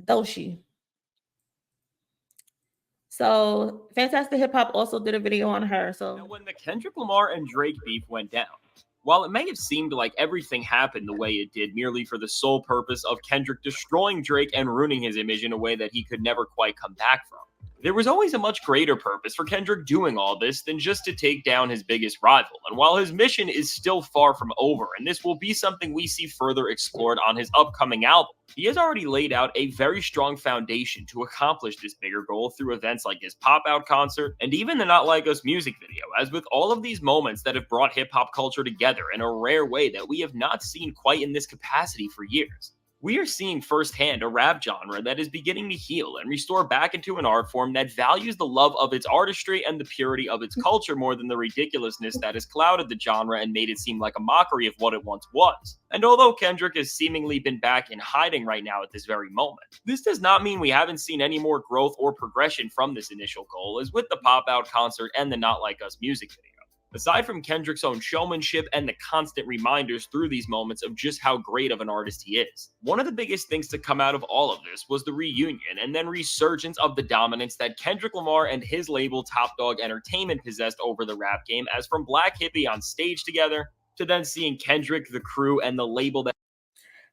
Doechii. So Fantastic Hip Hop also did a video on her. So Now, when the Kendrick Lamar and Drake beef went down, while it may have seemed like everything happened the way it did merely for the sole purpose of Kendrick destroying Drake and ruining his image in a way that he could never quite come back from, there was always a much greater purpose for Kendrick doing all this than just to take down his biggest rival. And while his mission is still far from over, and this will be something we see further explored on his upcoming album, he has already laid out a very strong foundation to accomplish this bigger goal through events like his Pop Out concert and even the Not Like Us music video, as with all of these moments that have brought hip hop culture together in a rare way that we have not seen quite in this capacity for years. We are seeing firsthand a rap genre that is beginning to heal and restore back into an art form that values the love of its artistry and the purity of its culture more than the ridiculousness that has clouded the genre and made it seem like a mockery of what it once was. And although Kendrick has seemingly been back in hiding right now at this very moment, this does not mean we haven't seen any more growth or progression from this initial goal, as with the Pop Out concert and the Not Like Us music video. Aside from Kendrick's own showmanship and the constant reminders through these moments of just how great of an artist he is, one of the biggest things to come out of all of this was the reunion and then resurgence of the dominance that Kendrick Lamar and his label Top Dawg Entertainment possessed over the rap game, as from Black Hippie on stage together to then seeing Kendrick, the crew, and the label that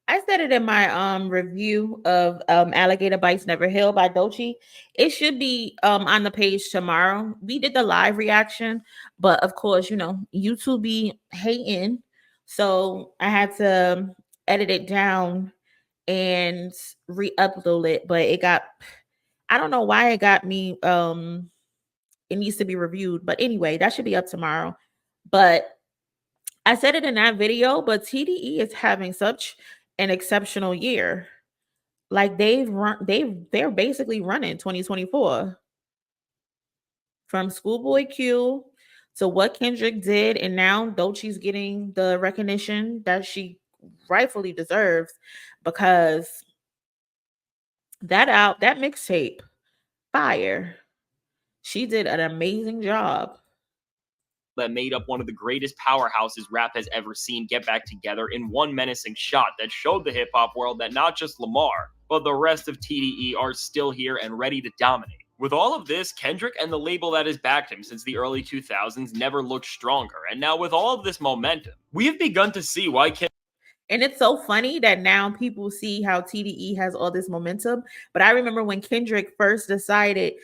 I said it in my review of Alligator Bites Never Heal by Doechii. It should be on the page tomorrow. We did the live reaction, but of course, YouTube be hating. So I had to edit it down and re-upload it, but I don't know why it got me it needs to be reviewed. But anyway, that should be up tomorrow. But I said it in that video, but TDE is having such an exceptional year. Like they're basically running 2024 from Schoolboy Q to what Kendrick did, and now Doechii's getting the recognition that she rightfully deserves, because that mixtape, fire. She did an amazing job. that made up one of the greatest powerhouses rap has ever seen get back together in one menacing shot that showed the hip hop world that not just Lamar, but the rest of TDE are still here and ready to dominate. With all of this, Kendrick and the label that has backed him since the early 2000s never looked stronger, and now with all of this momentum, we have begun to see why And it's so funny that now people see how TDE has all this momentum. But I remember when Kendrick first decided,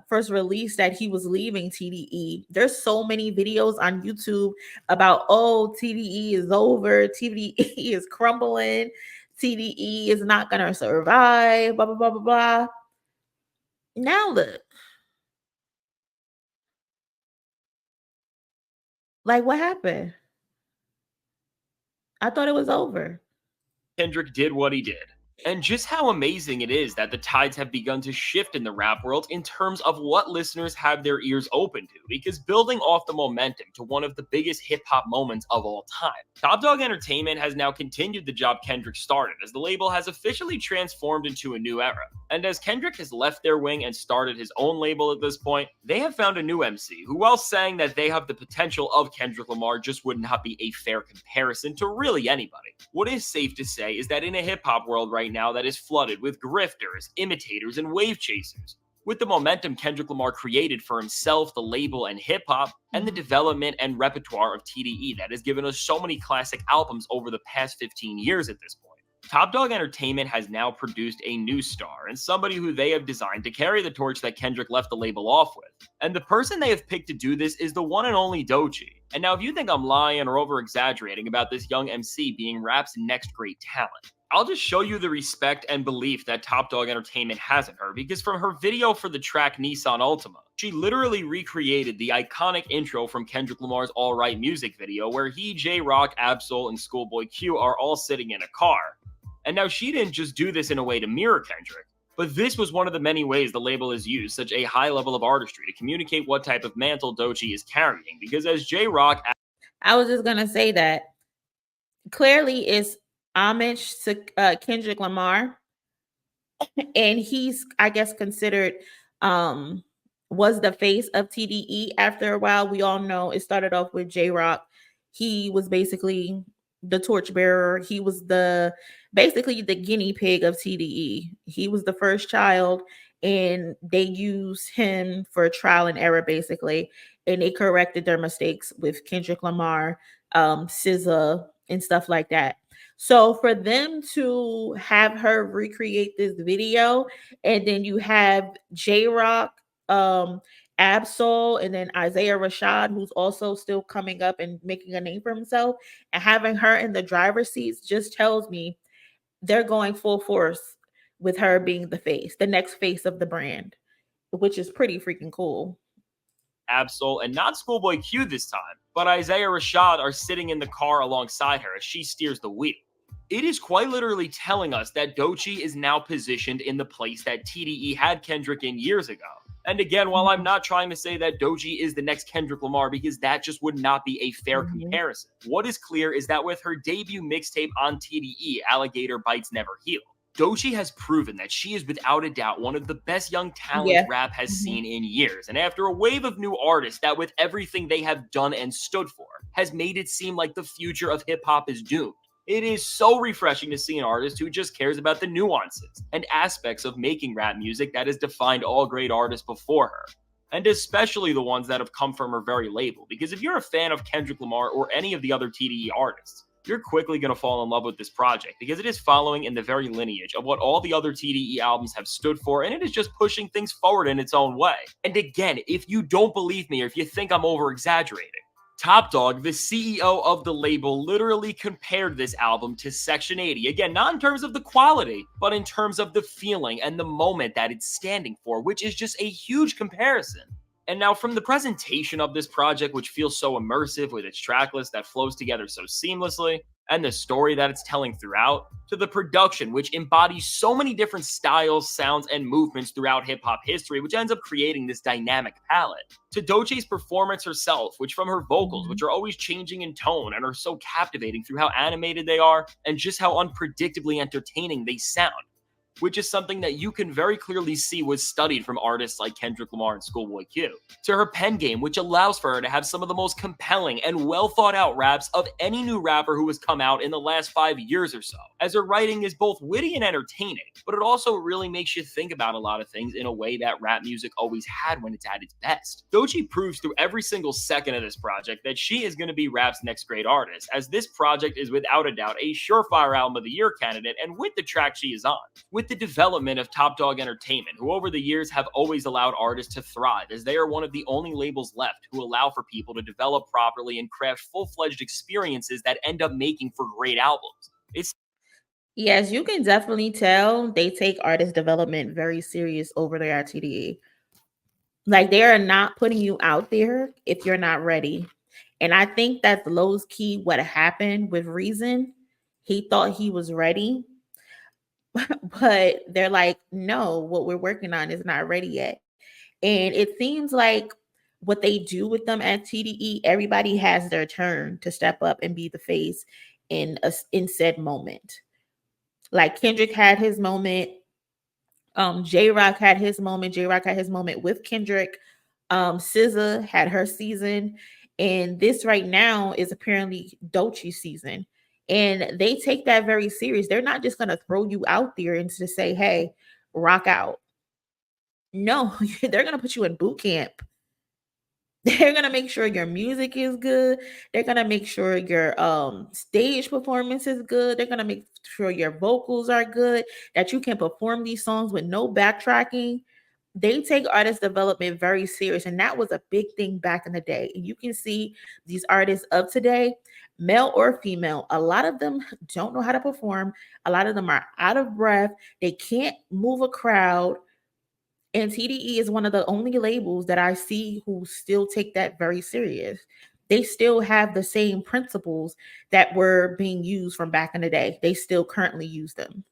first released that he was leaving TDE, there's so many videos on YouTube about, oh, TDE is over, TDE is crumbling, TDE is not going to survive, blah, blah, blah, blah, blah. Now look. Like, what happened? I thought it was over. Kendrick did what he did. And just how amazing it is that the tides have begun to shift in the rap world in terms of what listeners have their ears open to, because building off the momentum to one of the biggest hip hop moments of all time, Top Dawg Entertainment has now continued the job Kendrick started, as the label has officially transformed into a new era. And as Kendrick has left their wing and started his own label at this point, they have found a new MC who, while saying that they have the potential of Kendrick Lamar, just would not be a fair comparison to really anybody. What is safe to say is that in a hip hop world right now that is flooded with grifters, imitators, and wave chasers, with the momentum Kendrick Lamar created for himself, the label, and hip hop, and the development and repertoire of TDE that has given us so many classic albums over the past 15 years at this point, Top Dawg Entertainment has now produced a new star and somebody who they have designed to carry the torch that Kendrick left the label off with. And the person they have picked to do this is the one and only Doechii. And now if you think I'm lying or over-exaggerating about this young MC being rap's next great talent, I'll just show you the respect and belief that Top Dawg Entertainment has in her, because from her video for the track Nissan Altima, she literally recreated the iconic intro from Kendrick Lamar's All Right music video, where he, J-Rock, Absol, and Schoolboy Q are all sitting in a car. And now she didn't just do this in a way to mirror Kendrick, but this was one of the many ways the label has used such a high level of artistry to communicate what type of mantle Doechii is carrying, because as J-Rock... I was just going to say that clearly it's homage to Kendrick Lamar, and he's, I guess, considered was the face of TDE after a while. We all know it started off with J-Rock. He was basically the torchbearer. He was the basically the guinea pig of TDE. He was the first child, and they used him for trial and error, basically. And they corrected their mistakes with Kendrick Lamar, SZA, and stuff like that. So for them to have her recreate this video, and then you have J Rock, um, Absol, and then Isaiah Rashad, who's also still coming up and making a name for himself, and having her in the driver's seats just tells me they're going full force with her being the face, the next face of the brand, which is pretty freaking cool. Absol, and not Schoolboy Q this time, but Isaiah Rashad are sitting in the car alongside her as she steers the wheel. It is quite literally telling us that Doechii is now positioned in the place that TDE had Kendrick in years ago. And again, while I'm not trying to say that Doechii is the next Kendrick Lamar, because that just would not be a fair comparison, what is clear is that with her debut mixtape on TDE, Alligator Bites Never Heal, Doechii has proven that she is without a doubt one of the best young talents Yeah. rap has seen in years. And after a wave of new artists that, with everything they have done and stood for, has made it seem like the future of hip hop is doomed. It is so refreshing to see an artist who just cares about the nuances and aspects of making rap music that has defined all great artists before her. And especially the ones that have come from her very label. Because if you're a fan of Kendrick Lamar or any of the other TDE artists, you're quickly going to fall in love with this project because it is following in the very lineage of what all the other TDE albums have stood for, and it is just pushing things forward in its own way. And again, if you don't believe me or if you think I'm over exaggerating, Top Dawg, the CEO of the label, literally compared this album to Section 80. Again, not in terms of the quality, but in terms of the feeling and the moment that it's standing for, which is just a huge comparison. And now, from the presentation of this project, which feels so immersive with its track list that flows together so seamlessly, and the story that it's telling throughout, to the production, which embodies so many different styles, sounds, and movements throughout hip hop history, which ends up creating this dynamic palette, to Doechii's performance herself, which from her vocals, which are always changing in tone and are so captivating through how animated they are, and just how unpredictably entertaining they sound, which is something that you can very clearly see was studied from artists like Kendrick Lamar and Schoolboy Q, to her pen game, which allows for her to have some of the most compelling and well thought out raps of any new rapper who has come out in the last 5 years or so, as her writing is both witty and entertaining, but it also really makes you think about a lot of things in a way that rap music always had when it's at its best. Doechii proves through every single second of this project that she is going to be rap's next great artist, as this project is without a doubt a surefire album of the year candidate, and with the track she is on, with the development of Top Dawg Entertainment, who over the years have always allowed artists to thrive, as they are one of the only labels left who allow for people to develop properly and craft full-fledged experiences that end up making for great albums. Yes, you can definitely tell they take artist development very serious over there at TDE. Like, they are not putting you out there if you're not ready. And I think that's low key what happened with Reason. He thought he was ready, but they're like, no, what we're working on is not ready yet. And it seems like what they do with them at TDE, everybody has their turn to step up and be the face in said moment. Like Kendrick had his moment, J Rock had his moment. J Rock had his moment with Kendrick. SZA had her season, and this right now is apparently Doechii's season. And they take that very serious. They're not just gonna throw you out there and just say, "Hey, rock out." No, they're gonna put you in boot camp. They're gonna make sure your music is good. They're gonna make sure your stage performance is good. They're gonna make sure your vocals are good, that you can perform these songs with no backtracking. They take artist development very serious, and that was a big thing back in the day. And you can see these artists of today, male or female, a lot of them don't know how to perform. A lot of them are out of breath. They can't move a crowd. And TDE is one of the only labels that I see who still take that very serious. They still have the same principles that were being used from back in the day. They still currently use them.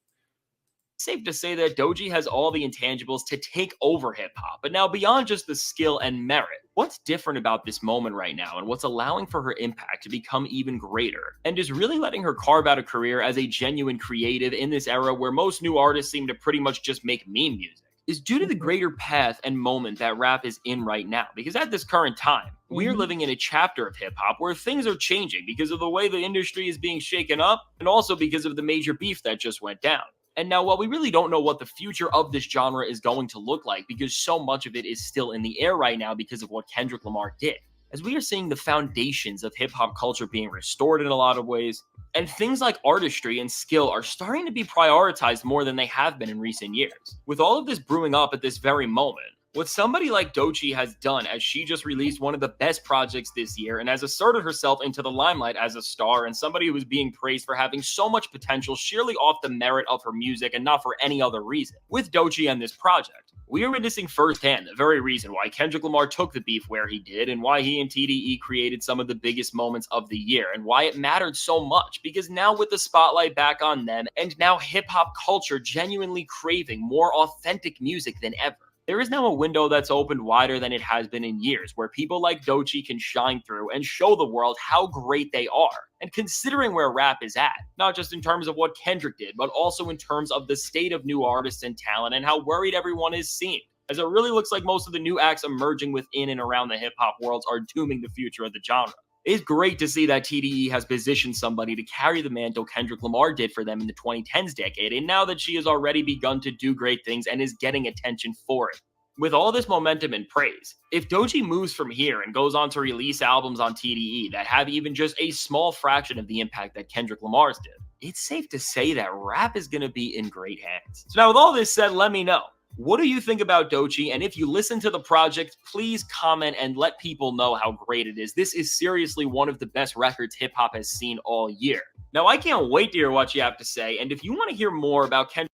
Safe to say that Doechii has all the intangibles to take over hip hop. But now, beyond just the skill and merit, what's different about this moment right now and what's allowing for her impact to become even greater, and is really letting her carve out a career as a genuine creative in this era where most new artists seem to pretty much just make meme music? is due to the Mhm. greater path and moment that rap is in right now. Because at this current time, we are Mhm. living in a chapter of hip hop where things are changing because of the way the industry is being shaken up and also because of the major beef that just went down. And now, while we really don't know what the future of this genre is going to look like because so much of it is still in the air right now because of what Kendrick Lamar did, as we are seeing the foundations of hip hop culture being restored in a lot of ways, and things like artistry and skill are starting to be prioritized more than they have been in recent years. With all of this brewing up at this very moment, what somebody like Doechii has done as she just released one of the best projects this year and has asserted herself into the limelight as a star and somebody who is being praised for having so much potential sheerly off the merit of her music and not for any other reason. With Doechii and this project, we are witnessing firsthand the very reason why Kendrick Lamar took the beef where he did and why he and TDE created some of the biggest moments of the year and why it mattered so much because now with the spotlight back on them and now hip hop culture genuinely craving more authentic music than ever, there is now a window that's opened wider than it has been in years, where people like Doechii can shine through and show the world how great they are. And considering where rap is at, not just in terms of what Kendrick did, but also in terms of the state of new artists and talent and how worried everyone is seemed, as it really looks like most of the new acts emerging within and around the hip hop worlds are dooming the future of the genre. It's great to see that TDE has positioned somebody to carry the mantle Kendrick Lamar did for them in the 2010s decade, and now that she has already begun to do great things and is getting attention for it. With all this momentum and praise, if Doechii moves from here and goes on to release albums on TDE that have even just a small fraction of the impact that Kendrick Lamar's did, it's safe to say that rap is going to be in great hands. So now with all this said, let me know. What do you think about Doechii? And if you listen to the project, please comment and let people know how great it is. This is seriously one of the best records hip hop has seen all year. Now, I can't wait to hear what you have to say. And if you want to hear more about Kendrick,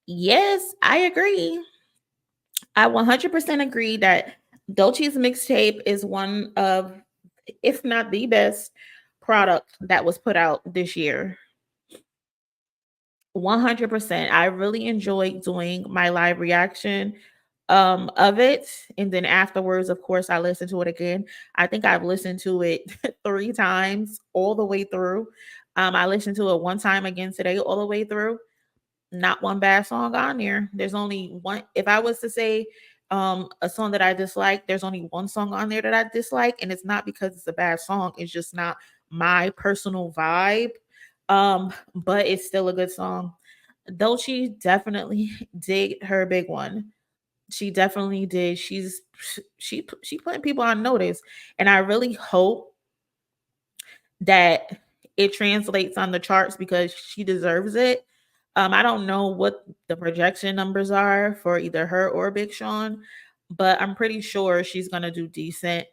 Yes, I agree. I 100% agree that Doechii's mixtape is one of, if not the best product that was put out this year. 100%. I really enjoyed doing my live reaction of it, and then afterwards, of course, I listened to it again. I think I've listened to it 3 times all the way through. I listened to it one time again today all the way through. Not one bad song on there. There's only one. If I was to say a song that I dislike, there's only one song on there that I dislike, and it's not because it's a bad song. It's just not my personal vibe. But it's still a good song. Doechii definitely did her big one. She definitely did. She putting people on notice, and I really hope that it translates on the charts because she deserves it. I don't know what the projection numbers are for either her or Big Sean, but I'm pretty sure she's gonna do decent.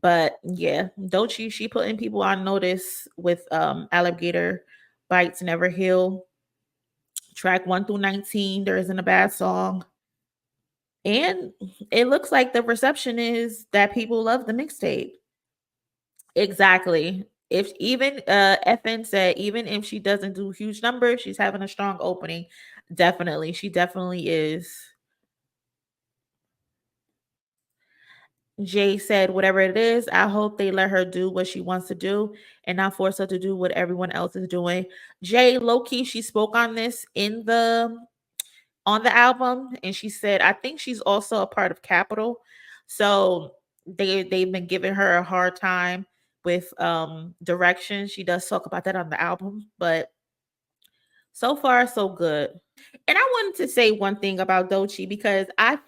But yeah, Doechii, she putting people on notice with Alligator Bites Never Heal. Track 1 through 19, there isn't a bad song. And it looks like the reception is that people love the mixtape. Exactly. If even FN said even if she doesn't do huge numbers, she's having a strong opening. Definitely. She definitely is. Jay said, whatever it is, I hope they let her do what she wants to do and not force her to do what everyone else is doing. Jay, low key, she spoke on this in the on the album, and she said, I think she's also a part of Capital. So they've been giving her a hard time with direction. She does talk about that on the album, but so far so good. And I wanted to say one thing about Doechii because I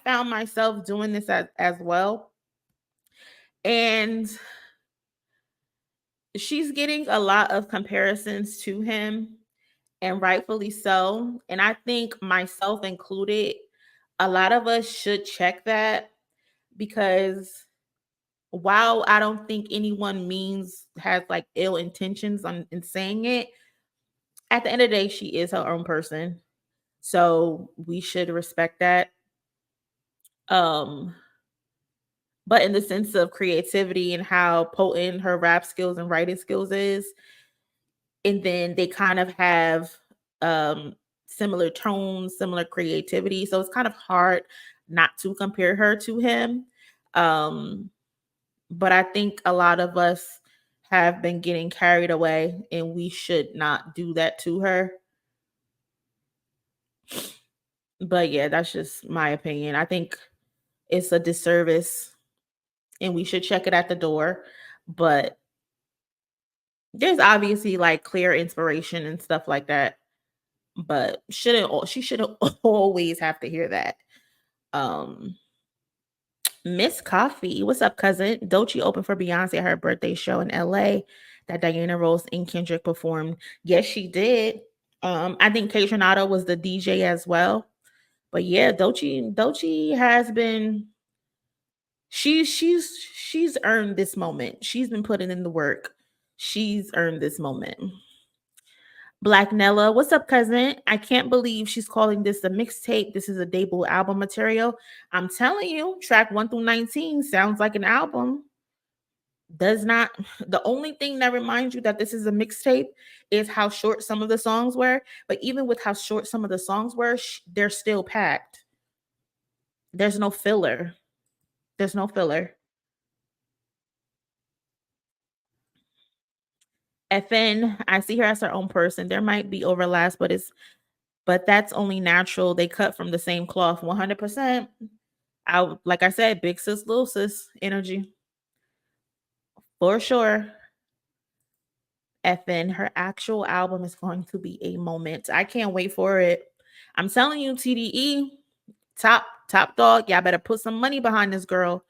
found myself doing this as well. And she's getting a lot of comparisons to him, and rightfully so. And I think myself included, a lot of us should check that because while I don't think anyone means has like ill intentions on in saying it, at the end of the day, she is her own person. So we should respect that. Um, but in the sense of creativity and how potent her rap skills and writing skills is, and then they kind of have um similar tones, similar creativity. So it's kind of hard not to compare her to him. Um, but I think a lot of us have been getting carried away, and we should not do that to her. But yeah, that's just my opinion. I think it's a disservice and we should check it at the door. But there's obviously like clear inspiration and stuff like that. But she shouldn't always have to hear that. Um Miss Coffee, what's up, cousin? Doechii opened for Beyonce at her birthday show in LA that Diana Ross and Kendrick performed. Yes, she did. I think Kay Tronado was the DJ as well. But yeah, Doechii has been she's earned this moment. She's been putting in the work. She's earned this moment. Black Nella, what's up, cousin? I can't believe she's calling this a mixtape. This is a debut album material. I'm telling you, track 1 through 19 sounds like an album. Does not. The only thing that reminds you that this is a mixtape is how short some of the songs were. But even with how short some of the songs were, they're still packed. There's no filler. There's no filler. FN, I see her as her own person. There might be overlaps, but that's only natural. They cut from the same cloth 100%. Like I said, big sis, little sis energy for sure. FN, her actual album is going to be a moment. I can't wait for it. I'm telling you, TDE, top dog, y'all better put some money behind this girl.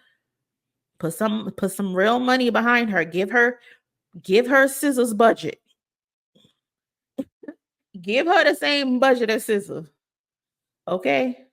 Put some real money behind her. Give her Scissor's budget. Give her the same budget as Scissor. Okay?